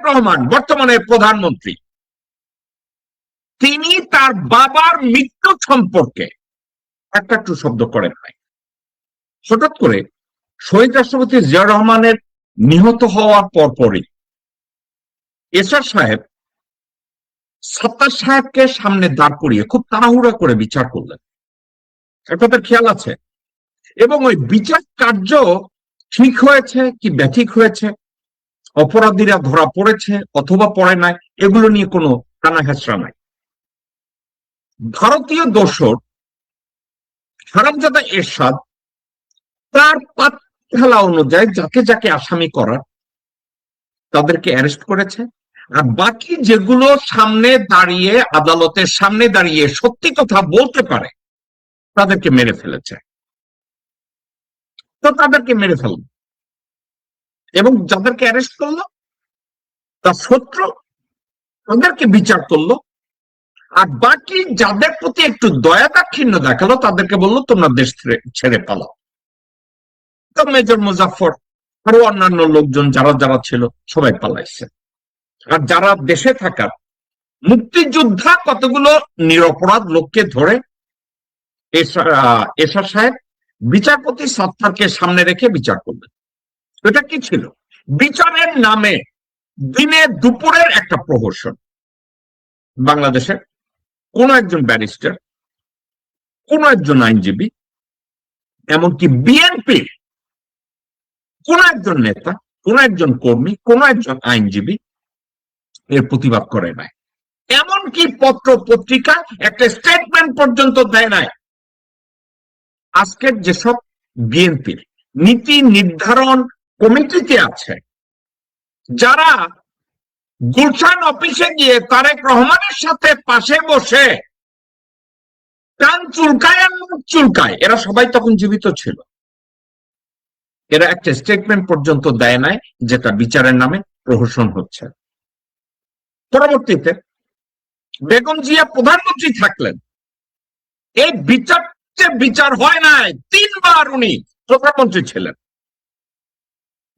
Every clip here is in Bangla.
রহমান বর্তমানে প্রধানমন্ত্রী, তিনি তার বাবার মৃত্যু সম্পর্কে একটা টু শব্দ করেন নাই। হঠাৎ করে শহীদ রাষ্ট্রপতি জিয়া রহমানের নিহত হওয়ার পরপরই এরশাদ সাহেব সাত্তার সাহেবকে সামনে দাঁড় করিয়ে খুব তাড়াহুড়া করে বিচার করলেন। আপনাদের খেয়াল আছে? এবং ওই বিচার কার্য ঠিক হয়েছে কি ব্যাঠিক হয়েছে, অপরাধীরা ধরা পড়েছে অথবা পড়ে নাই, এগুলো নিয়ে কোনো কানা হেঁচড়া নাই। ভারতীয় দোসর হারামজাদা এরশাদ তার পাত খেলা অনুযায়ী যাকে যাকে আসামি করার তাদেরকে অ্যারেস্ট করেছে, আর বাকি যেগুলো সামনে দাঁড়িয়ে আদালতের সামনে দাঁড়িয়ে সত্যি কথা বলতে পারে তাদেরকে মেরে ফেলেছে। তো তাদেরকে মেরে ফেলল এবং যাদেরকে অ্যারেস্ট করলো তার শত্রু তাদেরকে বিচার করলো, আর বাকি যাদের প্রতি একটু দয়া দাক্ষিণ্য দেখালো তাদেরকে বললো তোমরা দেশ ছেড়ে পালাও। তো মেজর মুজাফফর আরো অন্যান্য লোকজন যারা যারা ছিল সবাই পালাইছে। আর যারা দেশে থাকার মুক্তিযোদ্ধা কতগুলো নিরপরাধ লোককে ধরে এরশাদ সাহেব বিচারপতি সত্তারকে সামনে রেখে বিচার করবেন। এটা কি ছিল? বিচারের নামে দিনে দুপুরের একটা প্রহসন। বাংলাদেশের কোন একজন ব্যারিস্টার, কোন একজন আইনজীবী, এমনকি বিএনপি কোন একজন নেতা, কোন একজন কর্মী, কোন একজন আইনজীবী এর প্রতিবাদ করে নাই। এমনকি পত্র পত্রিকা একটা স্টেটমেন্ট পর্যন্ত দেয় নাই। আজকের যেসব বিএনপির নীতি নির্ধারণ কমিটিতে আছে, যারা গুলশান অফিসে গিয়ে তারেক রহমানের সাথে পাশে বসে কান চুলকায় আর মুখ চুলকায়, এরা সবাই তখন জীবিত ছিল। এরা একটা স্টেটমেন্ট পর্যন্ত দেয় নাই, যেটা বিচারের নামে প্রহসন হচ্ছে। পরবর্তীতে বেগম জিয়া প্রধানমন্ত্রী থাকলেন, এই বিচার হয় নাই, 3 বার উনি প্রধানমন্ত্রী ছিলেন।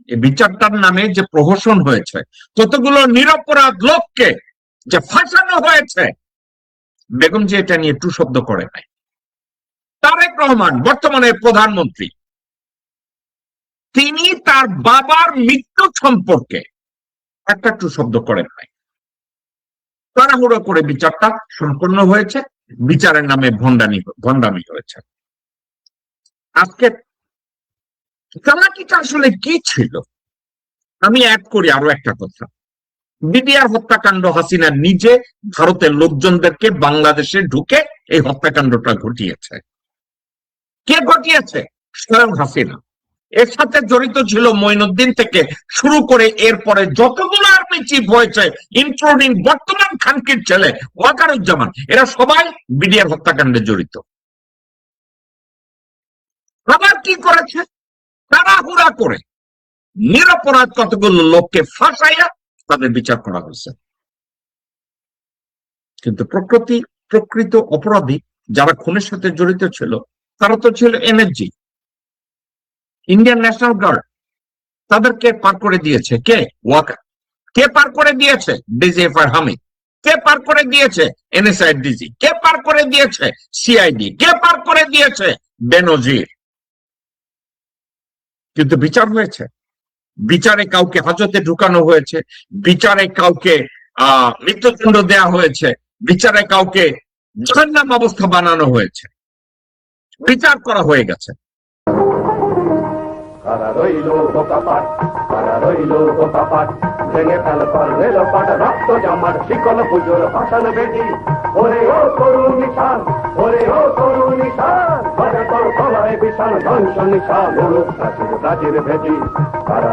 এই বিচারটার নামে যে প্রহসন হয়েছে, কতগুলো নিরপরাধ লোককে যে ফাঁসানো হয়েছে, বেগম জিয়া এটা নিয়ে টু শব্দ করে নাই। তারেক রহমান বর্তমানে প্রধানমন্ত্রী, তিনি তার বাবার মৃত্যু সম্পর্কে একটা টু শব্দ করেন নাই। তাড়াহুড়ো করে বিচারটা সম্পন্ন হয়েছে, বিচারের নামে ভণ্ডামি হয়েছে। আজকে চালাকিটা আসলে কি ছিল? আমি অ্যাড করি আরো একটা কথা। বিডিআর হত্যাকাণ্ড, হাসিনা নিজে ভারতের লোকজনদেরকে বাংলাদেশে ঢুকে এই হত্যাকাণ্ডটা ঘটিয়েছে। কে ঘটিয়েছে? স্বয়ং হাসিনা। এর সাথে জড়িত ছিল মঈনুদ্দিন থেকে শুরু করে এরপরে যতগুলো আর্মি চিফ হয়েছে, ইনক্লুডিং বর্তমান খানকির ছেলে ওয়াকারুজ্জামান, এরা সবাই বিডিআর হত্যাকাণ্ডে জড়িত। আবার কি করেছে? তাড়াহুড়া করে নিরপরাধ কতগুলো লোককে ফাঁসাইয়া তাদের বিচার করা হয়েছে। কিন্তু প্রকৃত অপরাধী যারা খুনের সাথে জড়িত ছিল, তারা তো ছিল এনএসজি, ইন্ডিয়ান ন্যাশনাল গার্ড। তাদেরকে পার করে দিয়েছে কে? ওয়াকার। কে পার করে দিয়েছে? ডিজিএফআই হামিদ। কে পার করে দিয়েছে? NSI DG. কে পার করে দিয়েছে? সিআইডি। কে পার করে দিয়েছে? বেনজির। কিন্তু বিচার হয়েছে? বিচারে কাউকে হাজতে ঢুকানো হয়েছে, বিচারে কাউকে মৃত্যুদণ্ড দেয়া হয়েছে, বিচারে কাউকে জাহান্নাম অবস্থা বানানো হয়েছে, বিচার করা হয়ে গেছে। কারা রইল বোকাপাট, কারা রইল বোকাপাট, ভেঙে ফেল রেল পাট, রক্ত জমাট শিকল পুজোর ভাষণ বেদি। ওরে ও তরুণ নিশান, ওরে ও তরুণ নিশান, বাজে তোর গলায় বিশাল ধ্বংস নিশান, প্রাচীর প্রাচীর ভেদি। কারা